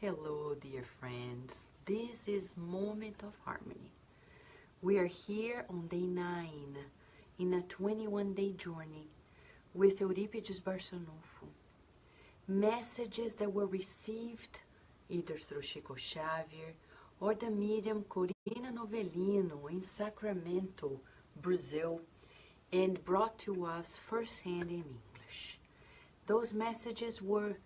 Hello, dear friends. This is Moment of Harmony. We are here on day 9 in a 21-day journey with Euripides Barsanulfo. Messages that were received either through Chico Xavier or the medium Corina Novellino in Sacramento, Brazil, and brought to us firsthand in English. Those messages were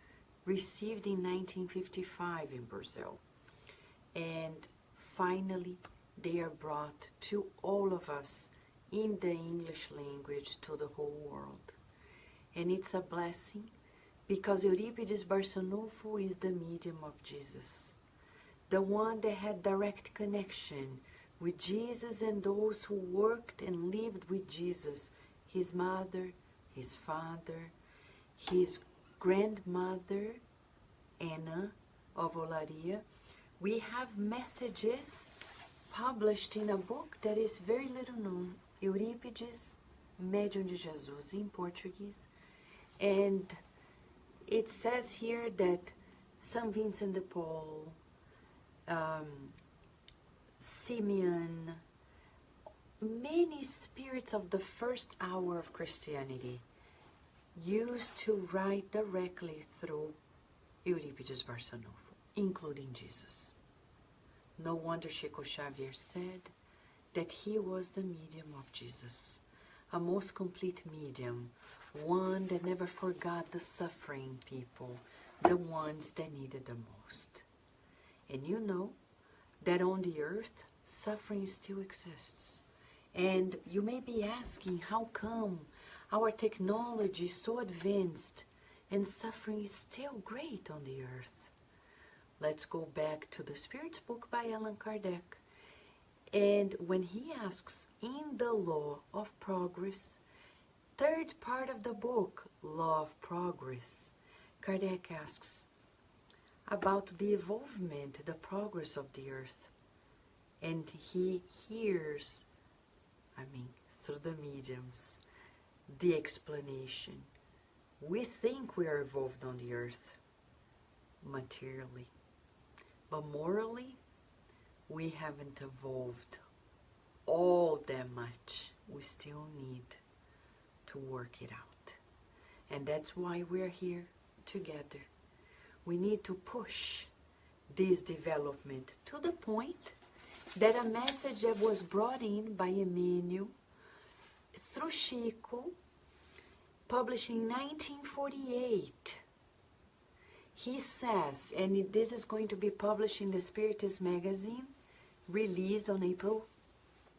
received in 1955 in Brazil, and finally they are brought to all of us in the English language to the whole world. And it's a blessing because Euripides Barsanulfo is the medium of Jesus, the one that had direct connection with Jesus and those who worked and lived with Jesus, his mother, his father, his grandmother, Anna of Olaria. We have messages published in a book that is very little known, Euripides, Médium de Jesus, in Portuguese. And it says here that St. Vincent de Paul, Simeon, many spirits of the first hour of Christianity used to write directly through Euripides Barsanulfo, including Jesus. No wonder Chico Xavier said that he was the medium of Jesus, a most complete medium, one that never forgot the suffering people, the ones that needed the most. And you know that on the earth, suffering still exists. And you may be asking, how come our technology is so advanced and suffering is still great on the earth? Let's go back to the Spirit's book by Allan Kardec. And when he asks, in the law of progress, third part of the book, Law of Progress, Kardec asks about the evolvement, the progress of the earth. And he hears, through the mediums, the explanation. We think we are evolved on the earth, materially. But morally, we haven't evolved all that much. We still need to work it out. And that's why we're here together. We need to push this development to the point that a message that was brought in by Emmanuel through Chico, published in 1948, he says, and this is going to be published in the Spiritist magazine, released on April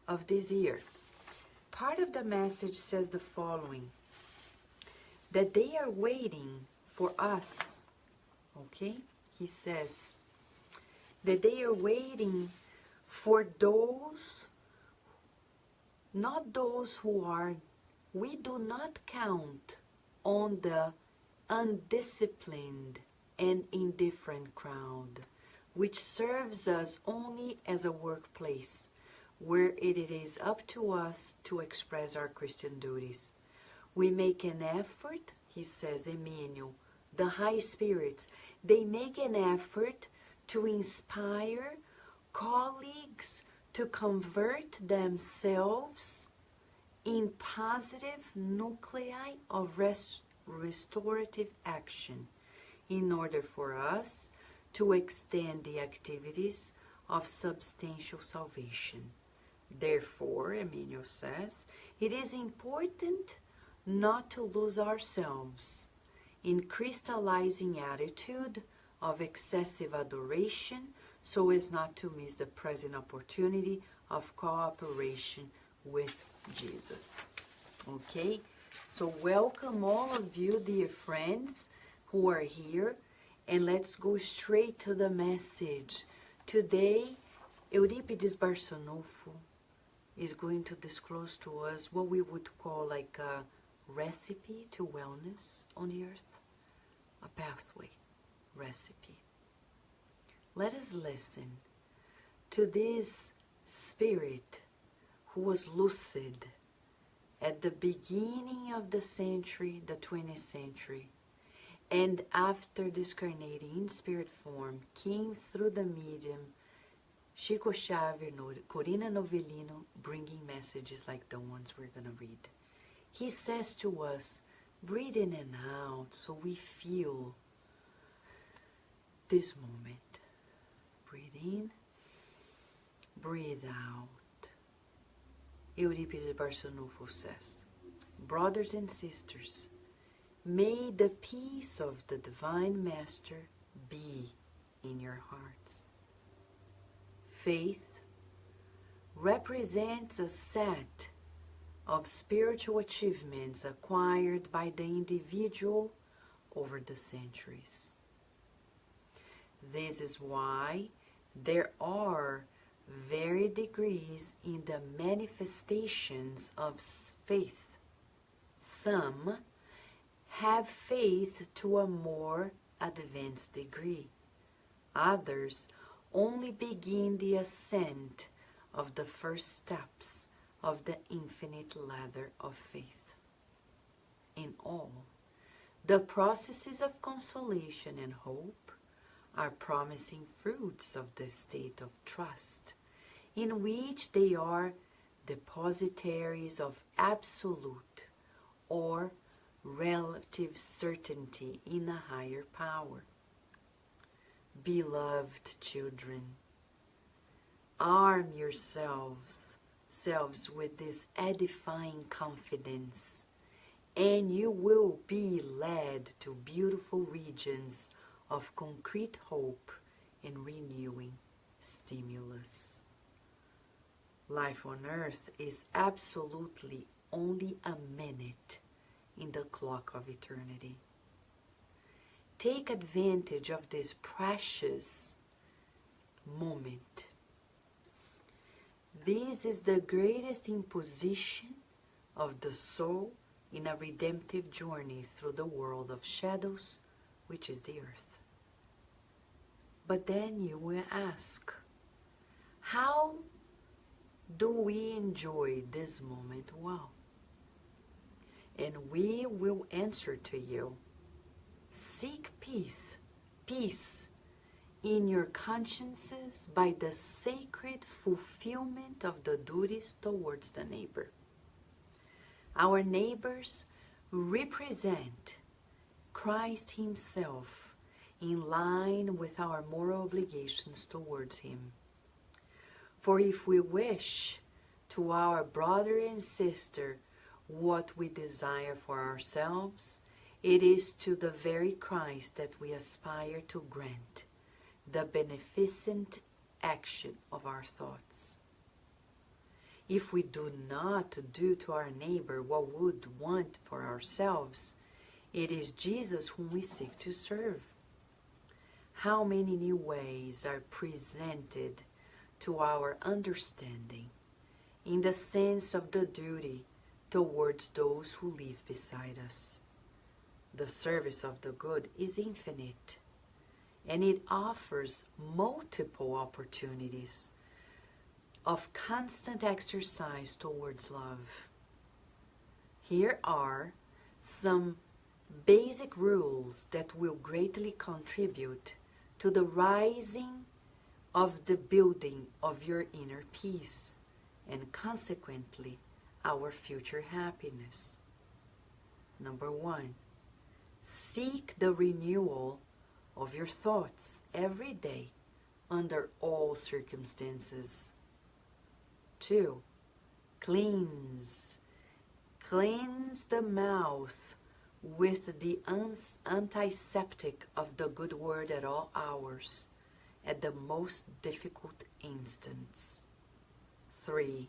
of this year. Part of the message says the following, that they are waiting for us, okay? He says that they are waiting for those, not those who are, we do not count on the undisciplined and indifferent crowd, which serves us only as a workplace where it is up to us to express our Christian duties. We make an effort, he says, Emmanuel, the high spirits, they make an effort to inspire colleagues to convert themselves in positive nuclei of restorative action in order for us to extend the activities of substantial salvation. Therefore, Emmanuel says, it is important not to lose ourselves in crystallizing attitude of excessive adoration so as not to miss the present opportunity of cooperation with Jesus. Okay? So welcome all of you, dear friends, who are here, and let's go straight to the message. Today, Euripides Barsanulfo is going to disclose to us what we would call like a recipe to wellness on the earth, a pathway recipe. Let us listen to this spirit who was lucid at the beginning of the century, the 20th century, and after discarnating in spirit form, came through the medium Chico Xavier, Corina Novellino, bringing messages like the ones we're going to read. He says to us, breathe in and out so we feel this moment. Breathe in, breathe out. Euripides Barsanulfo says, brothers and sisters, may the peace of the Divine Master be in your hearts. Faith represents a set of spiritual achievements acquired by the individual over the centuries. This is why there are varied degrees in the manifestations of faith. Some have faith to a more advanced degree. Others only begin the ascent of the first steps of the infinite ladder of faith. In all, the processes of consolation and hope are promising fruits of the state of trust, in which they are depositaries of absolute or relative certainty in a higher power. Beloved children, arm yourselves with this edifying confidence, and you will be led to beautiful regions of concrete hope and renewing stimulus. Life on earth is absolutely only a minute in the clock of eternity. Take advantage of this precious moment. This is the greatest imposition of the soul in a redemptive journey through the world of shadows, which is the earth. But then you will ask, how do we enjoy this moment well? And we will answer to you, seek peace in your consciences by the sacred fulfillment of the duties towards the neighbor. Our neighbors represent Christ Himself in line with our moral obligations towards Him. For if we wish to our brother and sister what we desire for ourselves, it is to the very Christ that we aspire to grant the beneficent action of our thoughts. If we do not do to our neighbor what we would want for ourselves, it is Jesus whom we seek to serve. How many new ways are presented to our understanding in the sense of the duty towards those who live beside us. The service of the good is infinite, and it offers multiple opportunities of constant exercise towards love. Here are some basic rules that will greatly contribute to the rising of the building of your inner peace, and consequently our future happiness. Number 1, seek the renewal of your thoughts every day under all circumstances. 2, cleanse the mouth with the antiseptic of the good word at all hours, at the most difficult instants. 3,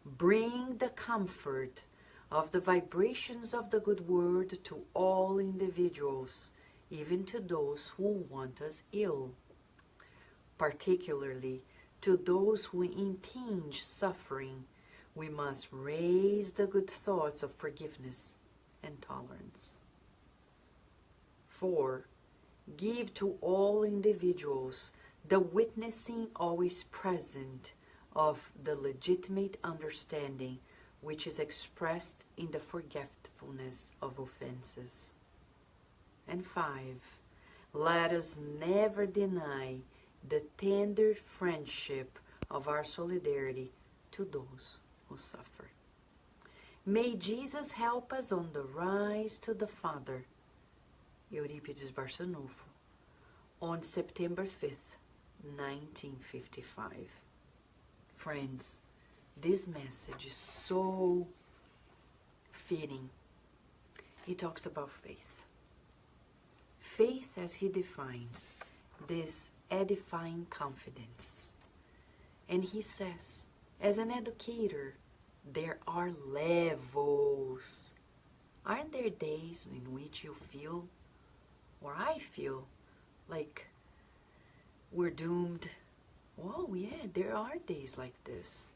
bring the comfort of the vibrations of the good word to all individuals, even to those who want us ill, particularly to those who impinge suffering. We must raise the good thoughts of forgiveness and tolerance. 4, give to all individuals the witnessing always present of the legitimate understanding which is expressed in the forgetfulness of offenses. And 5, let us never deny the tender friendship of our solidarity to those who suffer. May Jesus help us on the rise to the Father. Euripides Barsanulfo, on September 5th, 1955. Friends, this message is so fitting. He talks about faith. Faith, as he defines, this edifying confidence. And he says, as an educator, there are levels. Aren't there days in which you feel, or I feel, like we're doomed? Oh yeah, there are days like this.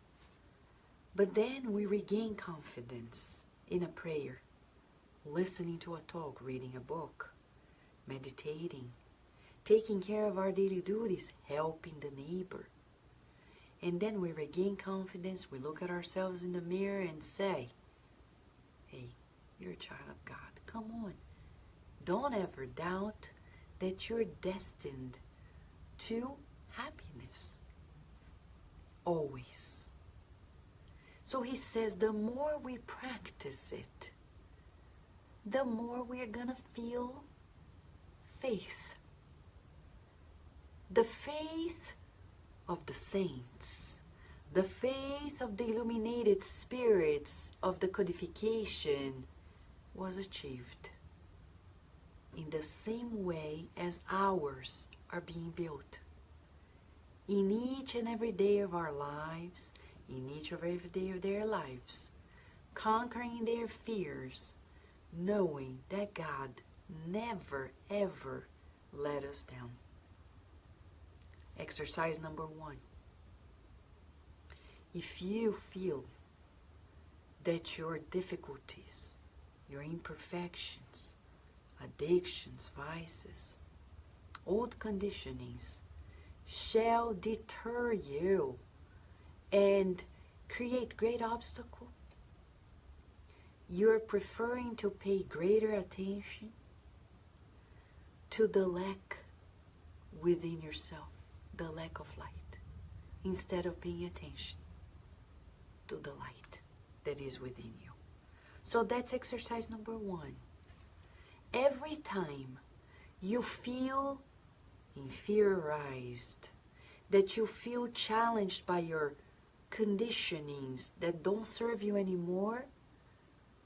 But then we regain confidence in a prayer, listening to a talk, reading a book, meditating, taking care of our daily duties, helping the neighbor. And then we regain confidence, we look at ourselves in the mirror and say, hey, you're a child of God, come on. Don't ever doubt that you're destined to happiness. Always. So he says the more we practice it, the more we're gonna feel faith. The faith of the saints, the faith of the illuminated spirits of the codification was achieved in the same way as ours are being built. In each and every day of our lives, in each and every day of their lives, conquering their fears, knowing that God never ever let us down. Exercise number 1. If you feel that your difficulties, your imperfections, addictions, vices, old conditionings shall deter you and create great obstacle, you're preferring to pay greater attention to the lack within yourself, the lack of light, instead of paying attention to the light that is within you. So that's exercise number 1. Every time you feel inferiorized, that you feel challenged by your conditionings that don't serve you anymore,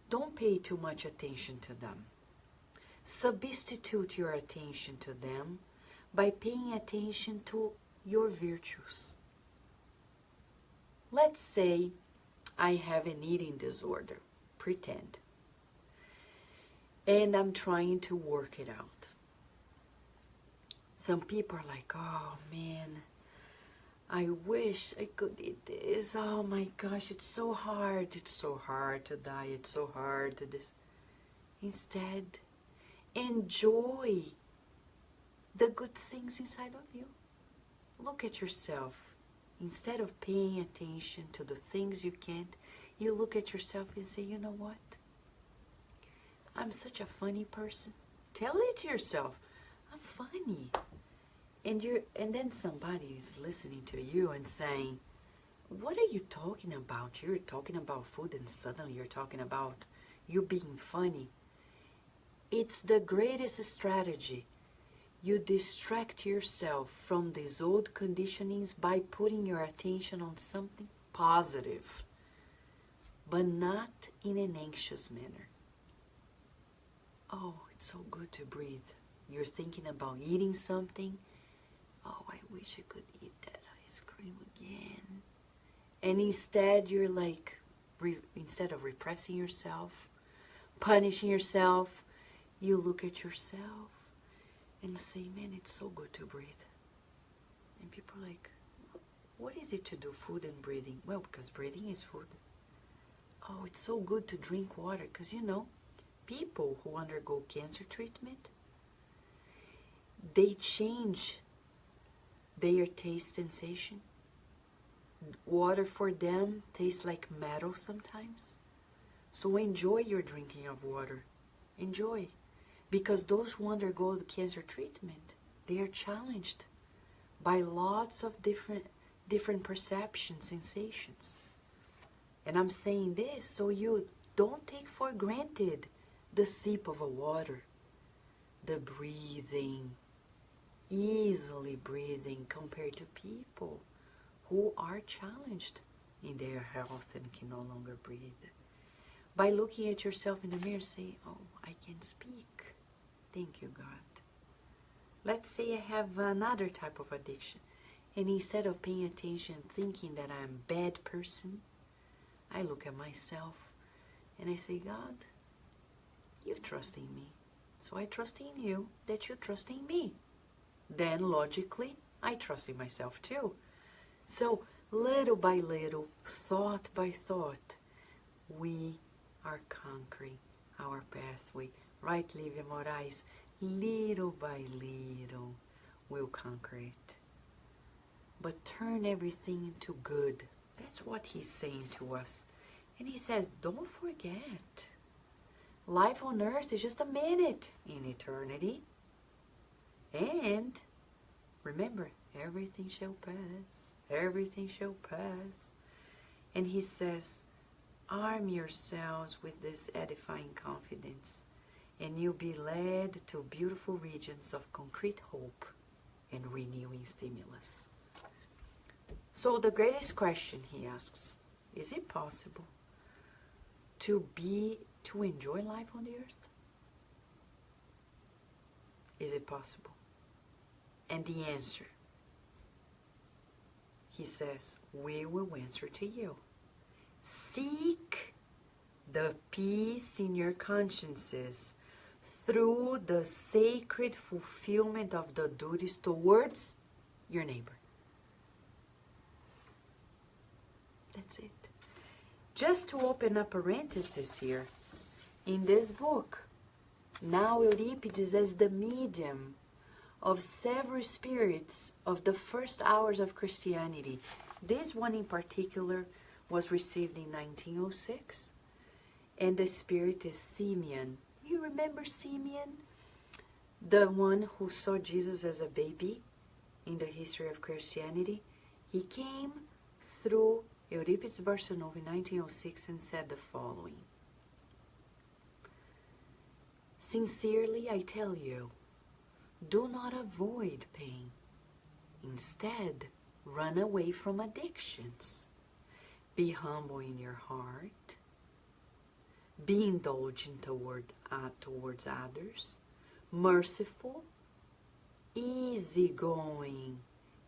don't pay too much attention to them. Substitute your attention to them by paying attention to your virtues. Let's say I have an eating disorder, pretend, and I'm trying to work it out. Some people are like, oh man, I wish I could eat this. Oh my gosh, it's so hard. It's so hard to diet. It's so hard to this. Instead, enjoy the good things inside of you. Look at yourself. Instead of paying attention to the things you can't, you look at yourself and say, you know what? I'm such a funny person. Tell it to yourself. I'm funny. And then somebody is listening to you and saying, what are you talking about? You're talking about food and suddenly you're talking about you being funny. It's the greatest strategy. You distract yourself from these old conditionings by putting your attention on something positive, but not in an anxious manner. Oh, it's so good to breathe. You're thinking about eating something. Oh, I wish I could eat that ice cream again. And instead, you're like, instead of repressing yourself, punishing yourself, you look at yourself and say, man, it's so good to breathe. And people are like, what is it to do food and breathing? Well, because breathing is food. Oh, it's so good to drink water. Because, you know, people who undergo cancer treatment, they change their taste sensation. Water for them tastes like metal sometimes. So enjoy your drinking of water. Enjoy. Because those who undergo the cancer treatment, they are challenged by lots of different perceptions, sensations. And I'm saying this so you don't take for granted the sip of a water, the breathing, easily breathing compared to people who are challenged in their health and can no longer breathe. By looking at yourself in the mirror, say, oh, I can speak. Thank you, God. Let's say I have another type of addiction, and instead of paying attention, thinking that I'm a bad person, I look at myself and I say, God, you trust in me, so I trust in you that you trust in me. Then logically, I trust in myself too. So little by little, thought by thought, we are conquering our pathway. Right, Lívia Moraes? Little by little, we'll conquer it. But turn everything into good. That's what he's saying to us. And he says, don't forget, life on earth is just a minute in eternity. And remember, everything shall pass. Everything shall pass. And he says, arm yourselves with this edifying confidence, and you'll be led to beautiful regions of concrete hope and renewing stimulus. So the greatest question he asks, is it possible to enjoy life on the earth? Is it possible? And the answer, he says, we will answer to you. Seek the peace in your consciences through the sacred fulfillment of the duties towards your neighbor. That's it. Just to open a parenthesis here, in this book, now Euripides as the medium of several spirits of the first hours of Christianity. This one in particular was received in 1906, and the spirit is Simeon. You remember Simeon? The one who saw Jesus as a baby in the history of Christianity. He came through Euripides Barsanulfo in 1906 and said the following. Sincerely I tell you, do not avoid pain. Instead, run away from addictions. Be humble in your heart. Be indulgent towards others. Merciful, easygoing,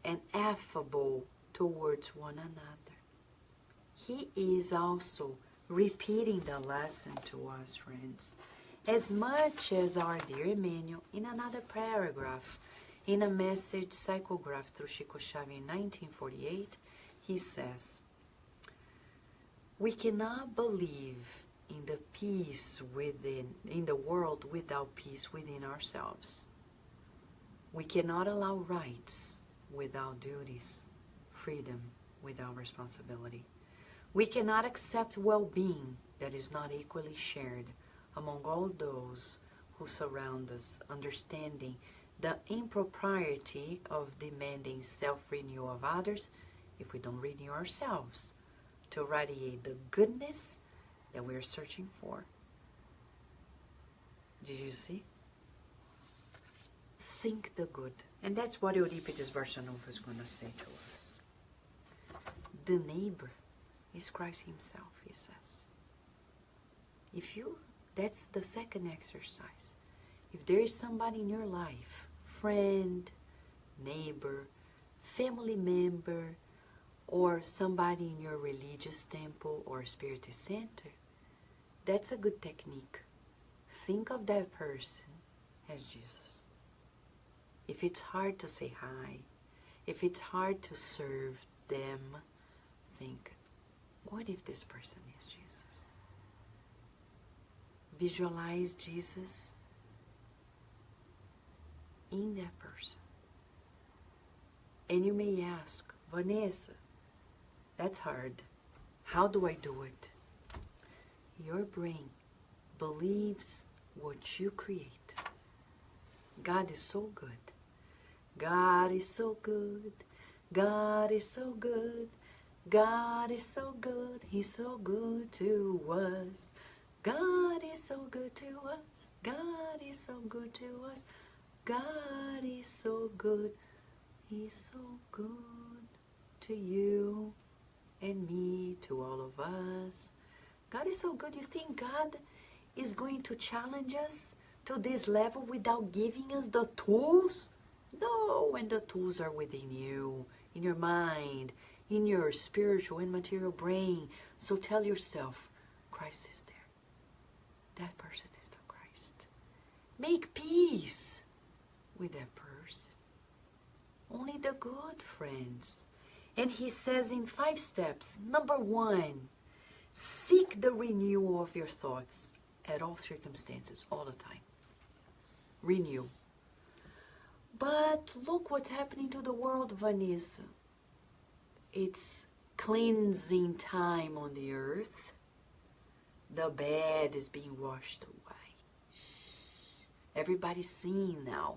and affable towards one another. He is also repeating the lesson to us, friends, as much as our dear Emmanuel in another paragraph. In a message psychographed through Chico Xavier in 1948, he says, we cannot believe in the peace in the world without peace within ourselves. We cannot allow rights without duties, freedom without responsibility. We cannot accept well-being that is not equally shared among all those who surround us, understanding the impropriety of demanding self-renewal of others if we don't renew ourselves to radiate the goodness that we are searching for. Did you see? Think the good. And that's what Euripides Barsanulfo is going to say to us. The neighbor is Christ himself, he says. That's the second exercise. If there is somebody in your life, friend, neighbor, family member, or somebody in your religious temple or spiritist center, that's a good technique. Think of that person as Jesus. If it's hard to say hi, if it's hard to serve them, think, what if this person is Jesus? Visualize Jesus in that person. And you may ask, Vanessa, that's hard. How do I do it? Your brain believes what you create. God is so good. God is so good. God is so good. God is so good. He's so good to us. God is so good to us. God is so good to us. God is so good. He's so good to you and me, to all of us. God is so good. You think God is going to challenge us to this level without giving us the tools? No, when the tools are within you, in your mind, in your spiritual and material brain. So tell yourself, Christ is there. That person is the Christ. Make peace with that person. Only the good, friends. And he says in 5 steps, number 1, seek the renewal of your thoughts at all circumstances, all the time. Renew. But look what's happening to the world, Vanessa. It's cleansing time on the earth. The bad is being washed away. Everybody's seeing now.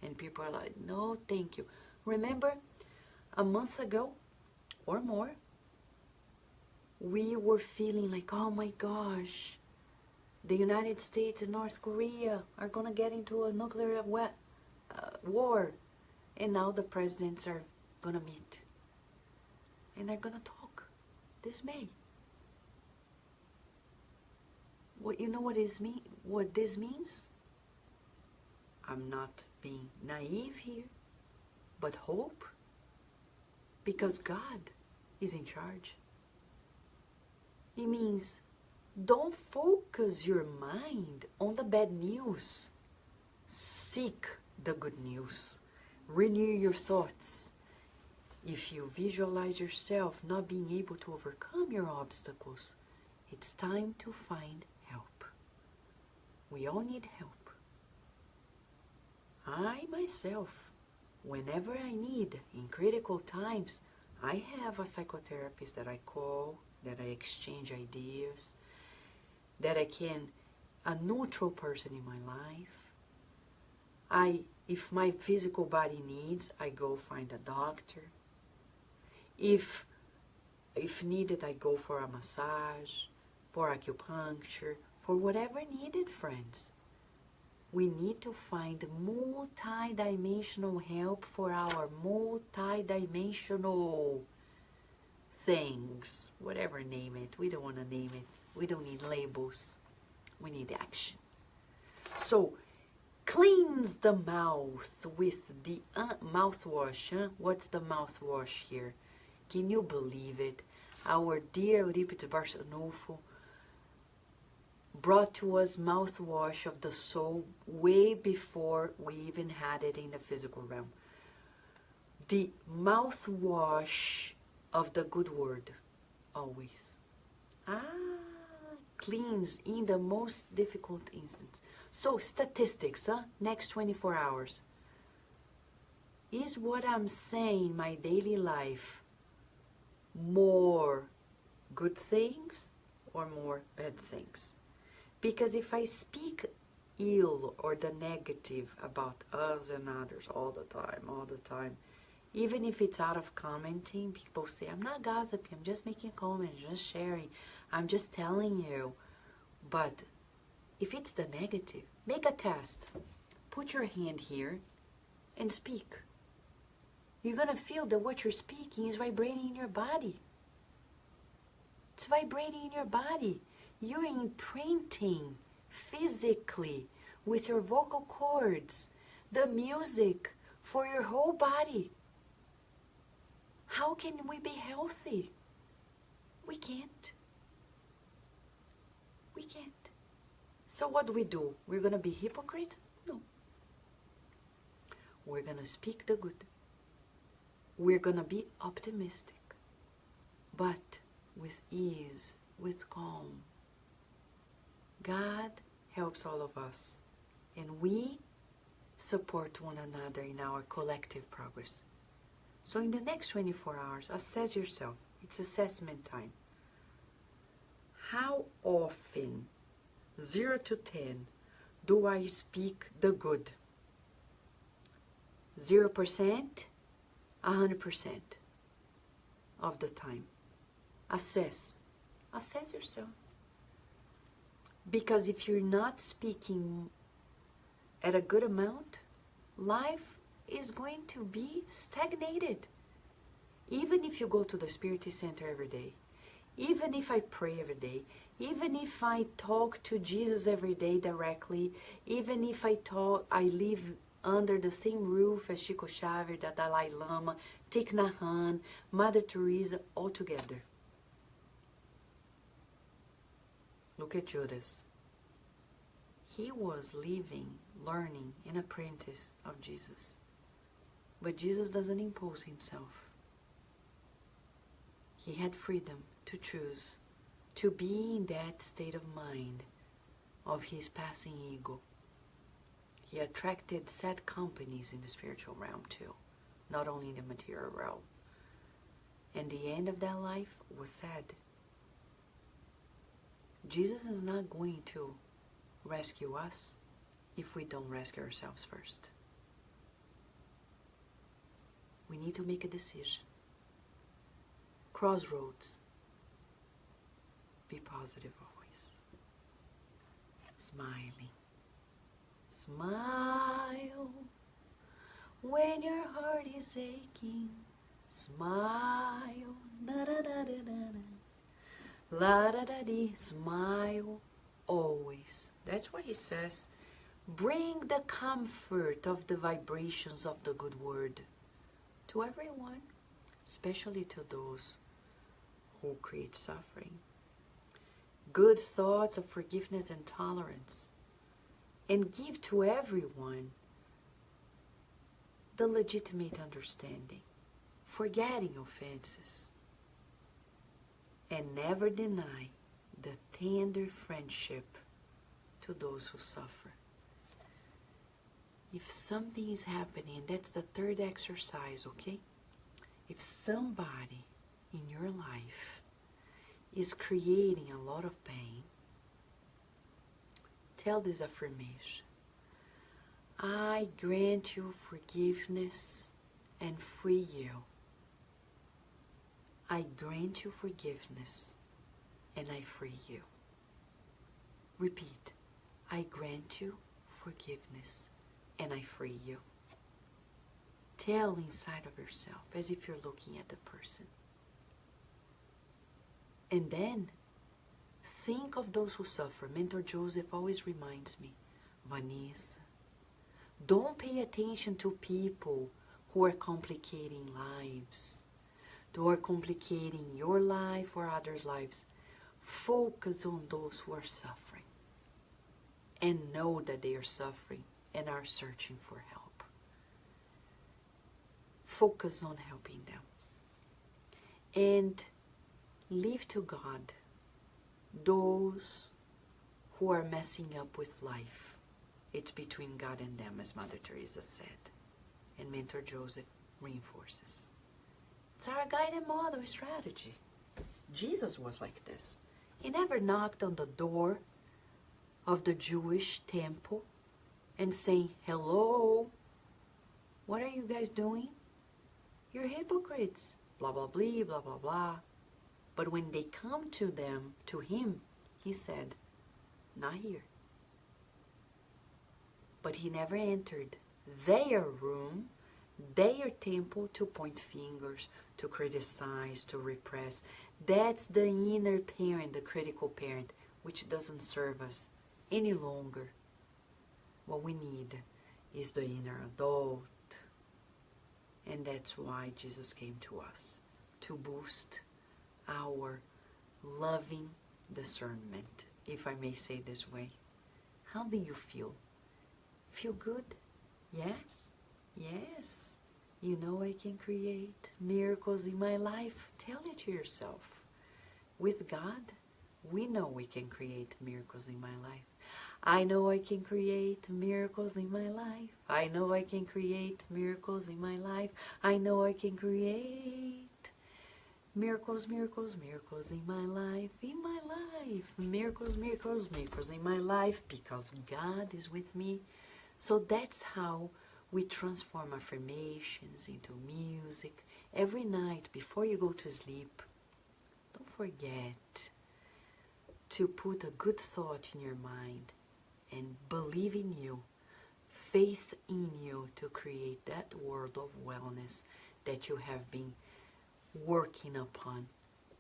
And people are like, no, thank you. Remember, a month ago or more, we were feeling like, oh my gosh, the United States and North Korea are going to get into a nuclear war. And now the presidents are going to meet. And they're going to talk this May. What, you know what this means? I'm not being naive here, but hope. Because God is in charge. It means don't focus your mind on the bad news. Seek the good news. Renew your thoughts. If you visualize yourself not being able to overcome your obstacles, it's time to find help. We all need help. I myself, whenever I need, in critical times, I have a psychotherapist that I call, that I exchange ideas, that I can, a neutral person in my life. If my physical body needs, I go find a doctor. If needed, I go for a massage, for acupuncture, for whatever needed, friends. We need to find multi-dimensional help for our multi-dimensional things. Whatever, name it. We don't want to name it. We don't need labels. We need action. So, cleanse the mouth with the mouthwash. Huh? What's the mouthwash here? Can you believe it? Our dear Euripides Barsanulfo brought to us mouthwash of the soul way before we even had it in the physical realm. The mouthwash of the good word, always. Cleans in the most difficult instance. So, statistics, next 24 hours. Is what I'm saying in my daily life more good things or more bad things? Because if I speak ill or the negative about us and others all the time, even if it's out of commenting, people say, I'm not gossiping, I'm just making a comment, just sharing, I'm just telling you. But if it's the negative, make a test. Put your hand here and speak. You're going to feel that what you're speaking is vibrating in your body. It's vibrating in your body. You're imprinting physically with your vocal cords the music for your whole body. How can we be healthy? We can't. We can't. So what do we do? We're going to be hypocrite? No. We're going to speak the good. We're going to be optimistic, but with ease, with calm. God helps all of us, and we support one another in our collective progress. So in the next 24 hours, assess yourself. It's assessment time. How often, 0 to 10, do I speak the good? 0%, 100% of the time. Assess yourself. Because if you're not speaking at a good amount, life is going to be stagnated. Even if you go to the Spirit Center every day, even if I pray every day, even if I talk to Jesus every day directly, even if I live under the same roof as Chico Xavier, the Dalai Lama, Thich Nhat Hanh, Mother Teresa, all together. Look at Judas. He was living, learning, an apprentice of Jesus. But Jesus doesn't impose himself. He had freedom to choose to be in that state of mind of his passing ego. He attracted sad companies in the spiritual realm too, not only in the material realm. And the end of that life was sad. Jesus is not going to rescue us if we don't rescue ourselves first. We need to make a decision. Crossroads. Be positive always. Smiling. Smile when your heart is aching. Smile. Da da da da da da. La da da dee. Smile always. That's what he says. Bring the comfort of the vibrations of the good word to everyone, especially to those who create suffering. Good thoughts of forgiveness and tolerance, and give to everyone the legitimate understanding, forgetting offenses, and never deny the tender friendship to those who suffer. If something is happening, that's the third exercise, okay? If somebody in your life is creating a lot of pain, tell this affirmation. I grant you forgiveness and free you. I grant you forgiveness and I free you. Repeat. I grant you forgiveness and I free you. Tell inside of yourself as if you're looking at the person. And then think of those who suffer. Mentor Joseph always reminds me, Vanessa, don't pay attention to people who are complicating lives, who are complicating your life or others' lives. Focus on those who are suffering and know that they are suffering and are searching for help. Focus on helping them. And leave to God those who are messing up with life. It's between God and them, as Mother Teresa said. And Mentor Joseph reinforces. It's our guide and model strategy. Jesus was like this. He never knocked on the door of the Jewish temple and saying, hello, what are you guys doing? You're hypocrites, blah, blah, blah, blah, blah, blah. But when they come to him, he said, not here. But he never entered their room, their temple to point fingers, to criticize, to repress. That's the inner parent, the critical parent, which doesn't serve us any longer. What we need is the inner adult. And that's why Jesus came to us, to boost our loving discernment, if I may say this way. How do you feel? Feel good? Yeah? Yes. You know I can create miracles in my life. Tell it to yourself. With God, we know we can create miracles in my life. I know I can create miracles in my life. I know I can create miracles in my life. I know I can create miracles, miracles, miracles in my life, miracles, miracles, miracles in my life, because God is with me. So that's how We transform affirmations into music every night before you go to sleep. Don't forget to put a good thought in your mind and believe in you, faith in you to create that world of wellness that you have been working upon.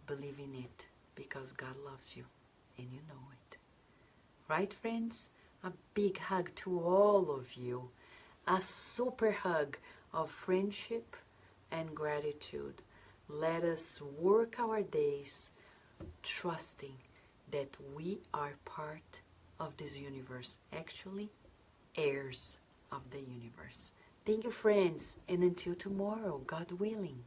Believe in it because God loves you and you know it. Right, friends? A big hug to all of you. A super hug of friendship and gratitude. Let us work our days trusting that we are part of this universe, actually heirs of the universe. Thank you, friends, and until tomorrow, God willing.